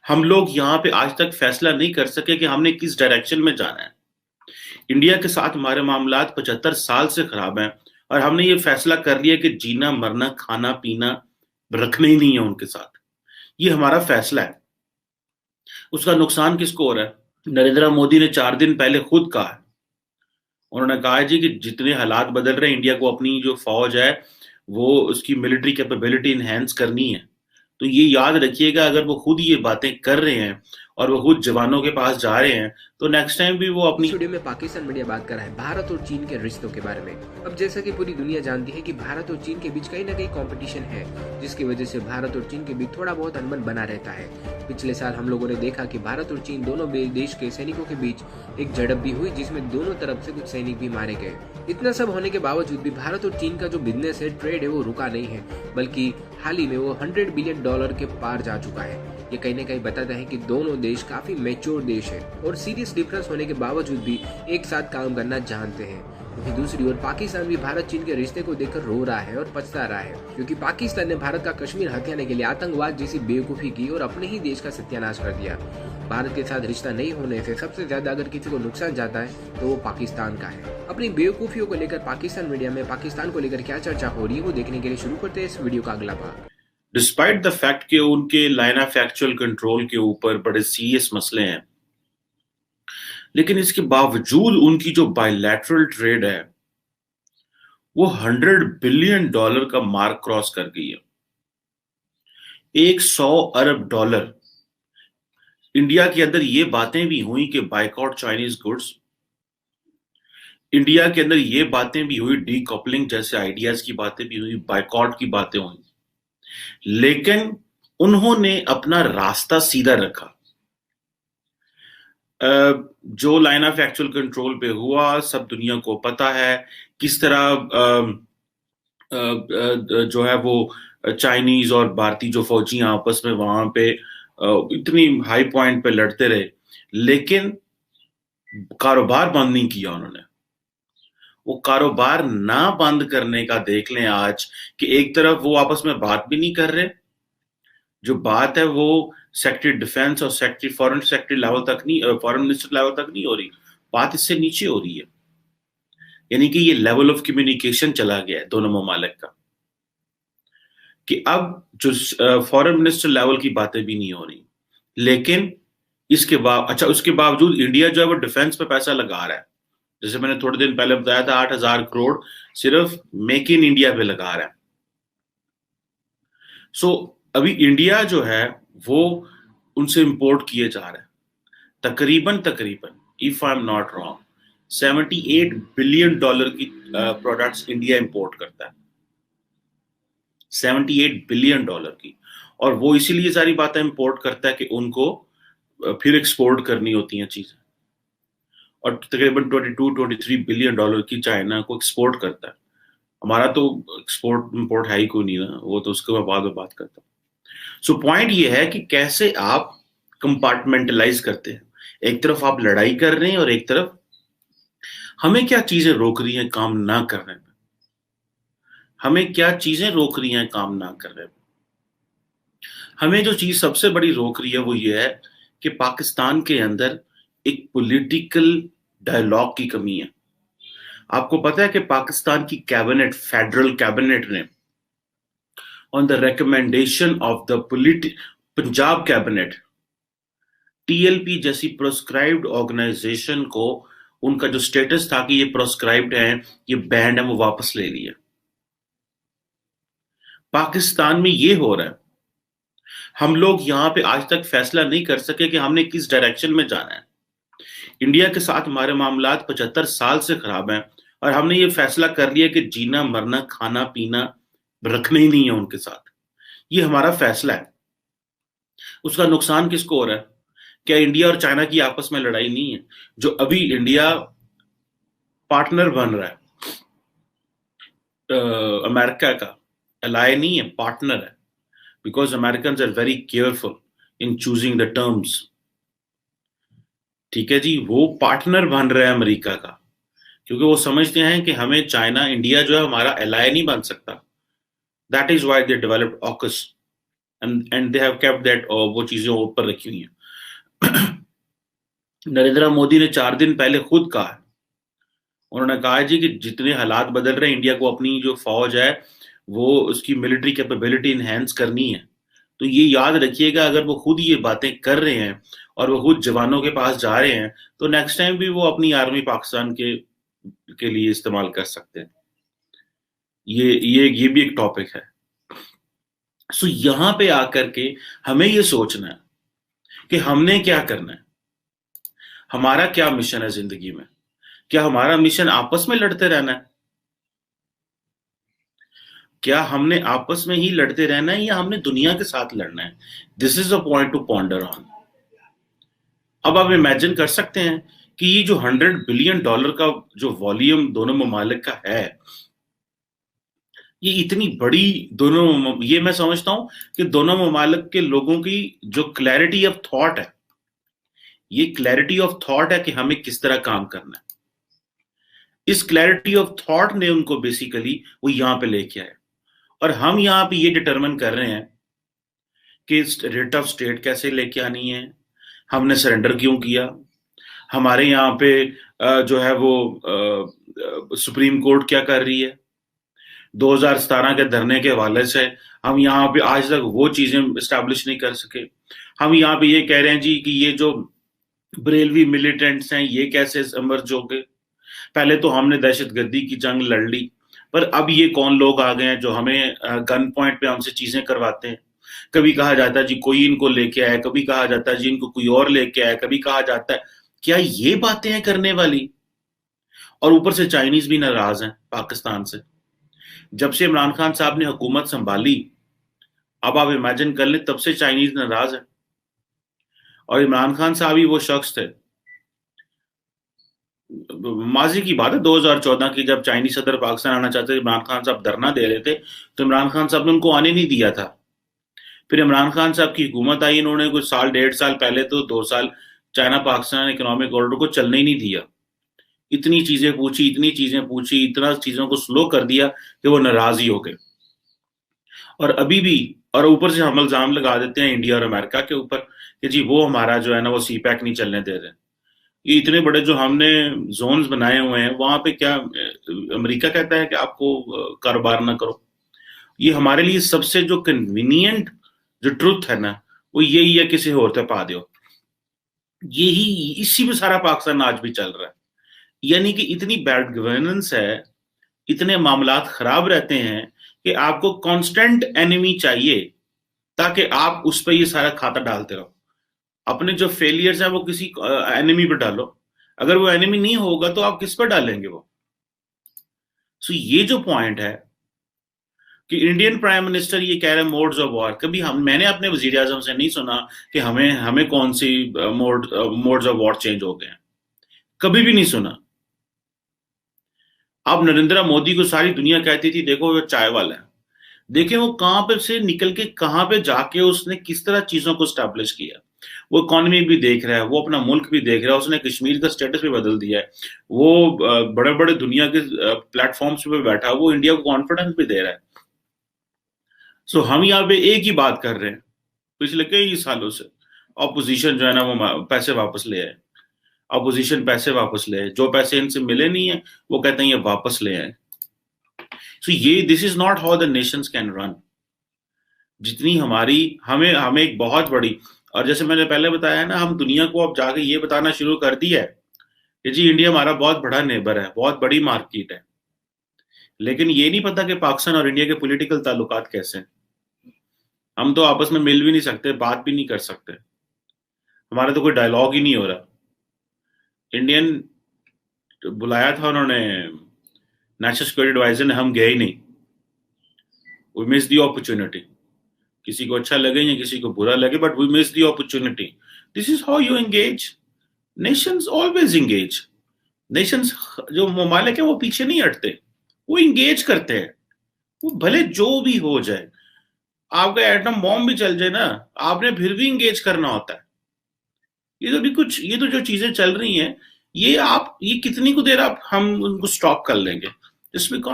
हम लोग यहाँ पे आज तक फैसला नहीं कर सके कि हमने किस डायरेक्शन में जाना है। इंडिया के साथ हमारे मामलात 75 साल से खराब हैं और हमने ये फैसला कर लिया कि जीना मरना खाना पीना रखना ही नहीं है उनके साथ। ये हमारा फैसला है। उसका नुकसान किसको हो रहा है? नरेंद्र मोदी ने 4 दिन पहले खुद कहा है। उन्होंने कहा है जी कि जितने हालात बदल रहे हैं, इंडिया को अपनी जो फौज है वो उसकी मिलिट्री कैपेबिलिटी इनहेंस करनी है। तो ये याद रखिएगा, अगर वो खुद ये बातें कर रहे हैं और वो खुद जवानों के पास जा रहे हैं तो नेक्स्ट टाइम भी वो इस अपनी। वीडियो में पाकिस्तान मीडिया बात कर रहा है भारत और चीन के रिश्तों के बारे में। अब जैसा कि पूरी दुनिया जानती है कि भारत और चीन के बीच कहीं ना कहीं कंपटीशन है, जिसकी वजह से भारत और चीन के बीच थोड़ा बहुत अनबन बना रहता है। पिछले साल हम लोगों ने देखा कि भारत और चीन दोनों देश के सैनिकों के बीच एक झड़प भी हुई, जिसमें दोनों तरफ से कुछ सैनिक भी मारे गए। इतना सब होने के बावजूद भी भारत और चीन का जो बिजनेस है, ट्रेड है, वो रुका नहीं है, बल्कि हाल ही में वो $100 बिलियन के पार जा चुका है। ये कहीं ना कहीं बताता है कि दोनों देश काफी मैच्योर देश है और सीरियस डिफरेंस होने के बावजूद भी एक साथ काम करना जानते हैं। वहीं दूसरी ओर पाकिस्तान भी भारत चीन के रिश्ते को देखकर रो रहा है और पछता रहा है, क्योंकि पाकिस्तान ने भारत का कश्मीर हथियाने के लिए आतंकवाद जैसी बेवकूफी की और अपने ही देश का सत्यानाश कर दिया। भारत के साथ रिश्ता नहीं होने से सबसे ज्यादा अगर किसी को नुकसान जाता है तो वो पाकिस्तान का है। अपनी बेवकूफियों को लेकर पाकिस्तान मीडिया में पाकिस्तान को लेकर क्या चर्चा हो रही है, वो देखने के लिए शुरू करते हैं इस वीडियो का अगला भाग। डिस्पाइट द फैक्ट कि उनके लाइन ऑफ एक्चुअल कंट्रोल के ऊपर बड़े सीरियस मसले हैं, लेकिन इसके बावजूद उनकी जो बायलैटरल ट्रेड है वो $100 बिलियन का मार्क क्रॉस कर गई है। 100 अरब डॉलर। इंडिया के अंदर ये बातें भी हुई कि बाइकआउट चाइनीज गुड्स। इंडिया के अंदर ये बातें भी हुई, डीकपलिंग जैसे आइडियाज की बातें भी हुई, बाइकआउट की बातें हुई, लेकिन उन्होंने अपना रास्ता सीधा रखा। जो लाइन ऑफ एक्चुअल कंट्रोल पे हुआ सब दुनिया को पता है। किस तरह जो है वो चाइनीज और भारतीय जो फौजी आपस में वहां पे इतनी हाई पॉइंट पे लड़ते रहे, लेकिन कारोबार बंद नहीं किया उन्होंने। वो कारोबार ना बंद करने का देख लें आज कि एक तरफ वो आपस में बात भी नहीं कर रहे। जो बात है वो सेक्रेटरी डिफेंस और सेक्रेटरी फॉरेन सेक्रेटरी लेवल तक नहीं, फॉरेन मिनिस्टर लेवल तक नहीं हो रही, बात इससे नीचे हो रही है। यानी कि ये लेवल ऑफ कम्युनिकेशन चला गया है दोनों ममालिक का, कि अब जो फॉरेन मिनिस्टर लेवल की बातें भी नहीं हो रही। लेकिन इसके बाद अच्छा, उसके बावजूद इंडिया जो है वो डिफेंस पे पैसा लगा रहा है। जैसे मैंने थोड़े दिन पहले बताया था, 8,000 करोड़ सिर्फ मेक इन इंडिया पे लगा रहा है। सो अभी इंडिया जो है वो उनसे इंपोर्ट किए जा रहा है तकरीबन तकरीबन, if I am not wrong, $78 billion की प्रोडक्ट्स इंडिया इंपोर्ट करता है। $78 बिलियन की। और वो इसीलिए सारी बातें इंपोर्ट करता है कि उनको फिर एक्सपोर्ट करनी होती हैं चीजें। और तकरीबन $22-23 बिलियन की चाइना को एक्सपोर्ट करता है। हमारा तो एक्सपोर्ट इंपोर्ट है ही कोई नहीं ना, वो तो उसके बाद में बात करता हूँ। सो पॉइंट ये है कि कैसे आप कंपार्टमेंटलाइज करते हैं। एक तरफ आप लड़ाई कर रहे हैं और एक तरफ हमें क्या चीजें रोक रही हैं काम ना करने में। हमें क्या चीजें रोक रही हैं काम ना करने में। हमें जो चीज सबसे बड़ी रोक रही है वो ये है कि पाकिस्तान के अंदर एक पॉलिटिकल डायलॉग की कमी है। आपको पता है कि पाकिस्तान की कैबिनेट, फेडरल कैबिनेट ने on the recommendation of the Punjab cabinet, TLP जैसी प्रोस्क्राइब्ड ऑर्गेनाइजेशन को उनका जो स्टेटस था कि ये प्रोस्क्राइब्ड है, ये बैंड है, वो वापस ले लिया। पाकिस्तान में ये हो रहा है। हम लोग यहाँ पे आज तक फैसला नहीं कर सके कि हमने किस डायरेक्शन में जाना है। इंडिया के साथ हमारे मामलात 75 साल से खराब हैं और हमने ये फैसला कर लिया कि जीना मरना खाना पीना रखना ही नहीं है उनके साथ। ये हमारा फैसला है। उसका नुकसान किसको हो रहा है? क्या इंडिया और चाइना की आपस में लड़ाई नहीं है? जो अभी इंडिया पार्टनर बन रहा है अमेरिका का, अलाय नहीं है, पार्टनर है। Because American are very careful in choosing the terms. ठीक है जी, वो पार्टनर बन रहा है अमेरिका का, क्योंकि वो समझते हैं कि हमें चाइना, इंडिया जो है हमारा एलाय नहीं बन सकता। That is why they developed AUKUS. And they have kept that, वो चीजें ऊपर रखी हुई हैं। नरेंद्र मोदी ने 4 दिन पहले खुद कहा, उन्होंने कहा जी कि जितने हालात बदल रहे हैं, इंडिया को अपनी जो फौज है वो उसकी मिलिट्री कैपेबिलिटी इनहेंस करनी है। तो ये याद रखिएगा, अगर वो खुद ये बातें कर रहे हैं और वो खुद जवानों के पास जा रहे हैं, तो नेक्स्ट टाइम भी वो अपनी आर्मी पाकिस्तान के लिए इस्तेमाल कर सकते हैं। ये भी एक टॉपिक है। सो यहां पे आकर के हमें ये सोचना है कि हमने क्या करना है, हमारा क्या मिशन है जिंदगी में। क्या हमारा मिशन आपस में लड़ते रहना है? क्या हमने आपस में ही लड़ते रहना है या हमने दुनिया के साथ लड़ना है? This is a point two ponder on. अब आप इमेजिन कर सकते हैं कि ये जो $100 बिलियन का जो वॉल्यूम दोनों ममालिक का है, ये इतनी बड़ी दोनों, ये मैं समझता हूं कि दोनों ममालिक के लोगों की जो क्लैरिटी ऑफ थॉट है, ये क्लैरिटी ऑफ थॉट है कि हमें किस तरह काम करना है। इस क्लैरिटी ऑफ थॉट ने उनको बेसिकली वो यहां पे लेके आए, और हम यहां पे ये डिटरमिन कर रहे हैं कि रेट ऑफ स्टेट कैसे लेके आनी है, हमने सरेंडर क्यों किया, हमारे यहाँ पे जो है वो सुप्रीम कोर्ट क्या कर रही है, 2017 के धरने के हवाले से हम यहाँ पे आज तक वो चीजें स्टैब्लिश नहीं कर सके। हम यहाँ पे ये कह रहे हैं जी कि ये जो बरेलवी मिलिटेंट्स हैं ये कैसे इमर्ज हो गए। पहले तो हमने दहशतगर्दी की जंग लड़ ली, पर अब ये कौन लोग आ गए हैं जो हमें गन पॉइंट पे हमसे चीजें करवाते हैं। कभी कहा जाता है जी कोई इनको लेके आया, कभी कहा जाता है जी इनको कोई और लेके आया, कभी कहा जाता है क्या ये बातें हैं करने वाली। और ऊपर से चाइनीज भी नाराज हैं पाकिस्तान से। जब से इमरान खान साहब ने हुकूमत संभाली, अब आप इमेजिन कर लें, तब से चाइनीज नाराज है। और इमरान खान साहब ही वो शख्स थे, माजी की बात है 2014 की, जब चाइनीज सदर पाकिस्तान आना चाहते थे, इमरान खान साहब धरना दे रहे थे, तो इमरान खान साहब ने उनको आने नहीं दिया था। फिर इमरान खान साहब की हुकूमत आई, इन्होंने कुछ साल 1.5 साल पहले तो 2 साल चाइना पाकिस्तान इकोनॉमिक कॉरिडोर को चलने ही नहीं दिया। इतनी चीजें पूछी, इतनी चीजें पूछी, इतना चीजों को स्लो कर दिया कि वो नाराज ही हो गए। और अभी भी, और ऊपर से हम इल्जाम लगा देते हैं इंडिया और अमेरिका के ऊपर कि जी वो हमारा जो है ना वो सी पैक नहीं चलने दे रहे। ये इतने बड़े जो हमने जोन्स बनाए हुए हैं, वहां पे क्या अमेरिका कहता है कि आपको कारोबार ना करो। ये हमारे लिए सबसे जो कन्वीनियंट जो ट्रुथ है ना, वो यही है, किसी और पे पा दो। यही, इसी में सारा पाकिस्तान आज भी चल रहा है। यानी कि इतनी बैड गवर्नेंस है, इतने मामलात खराब रहते हैं कि आपको कांस्टेंट एनिमी चाहिए ताकि आप उस पर ये सारा खाता डालते रहो। अपने जो फेलियर्स है वो किसी एनिमी पर डालो, अगर वो एनिमी नहीं होगा तो आप किस पर डालेंगे वो। सो ये जो पॉइंट है कि इंडियन प्राइम मिनिस्टर ये कह रहे हैं मोड्स ऑफ वॉर, कभी मैंने अपने वजीर आजम से नहीं सुना कि हमें कौन सी मोड्स ऑफ वॉर चेंज हो गए हैं, कभी भी नहीं सुना। अब नरेंद्र मोदी को सारी दुनिया कहती थी देखो वो चाय वाला है, देखें वो कहां पे से निकल के कहां पे जाके उसने किस तरह चीजों को स्टैब्लिश किया। वो इकोनॉमी भी देख रहा है, वो अपना मुल्क भी देख रहा है, उसने कश्मीर का स्टेटस भी बदल दिया है, वो बड़े बड़े दुनिया के प्लेटफॉर्म्स पे बैठा, वो इंडिया को कॉन्फिडेंस भी दे रहा है। सो हम यहाँ पे एक ही बात कर रहे हैं पिछले कई सालों से, ऑपोजिशन जो है ना वो पैसे वापस ले आए, ऑपोजिशन पैसे वापस ले आए, जो पैसे इनसे मिले नहीं है वो कहते हैं ये वापस ले आए। सो ये this is not how the Nations can run. जितनी हमारी हमें हमें एक बहुत बड़ी, और जैसे मैंने पहले बताया ना, हम दुनिया को अब जाके ये बताना शुरू कर दिया है कि जी इंडिया हमारा बहुत बड़ा नेबर है, बहुत बड़ी मार्केट है, लेकिन ये नहीं पता कि पाकिस्तान और इंडिया के पॉलिटिकल ताल्लुकात कैसे हैं। हम तो आपस में मिल भी नहीं सकते, बात भी नहीं कर सकते, हमारा तो कोई डायलॉग ही नहीं हो रहा। इंडियन बुलाया था उन्होंने नेशनल सिक्योरिटी एडवाइजर ने, हम गए ही नहीं। वी मिस द अपॉर्चुनिटी, किसी को अच्छा लगे या किसी को बुरा लगे, but we miss the opportunity. This is how you engage. Nations always engage. Nations जो ममालिक है वो पीछे नहीं हटते, वो एंगेज करते हैं, वो भले जो भी हो जाए। आपका एटम बॉम्ब भी चल जाए ना, आपने फिर भी एंगेज करना होता है। ये तो भी कुछ, ये तो जो चीजें चल रही हैं, ये कितनी को देर आप हम उनको स्टॉप कर लेंगे, जिसमें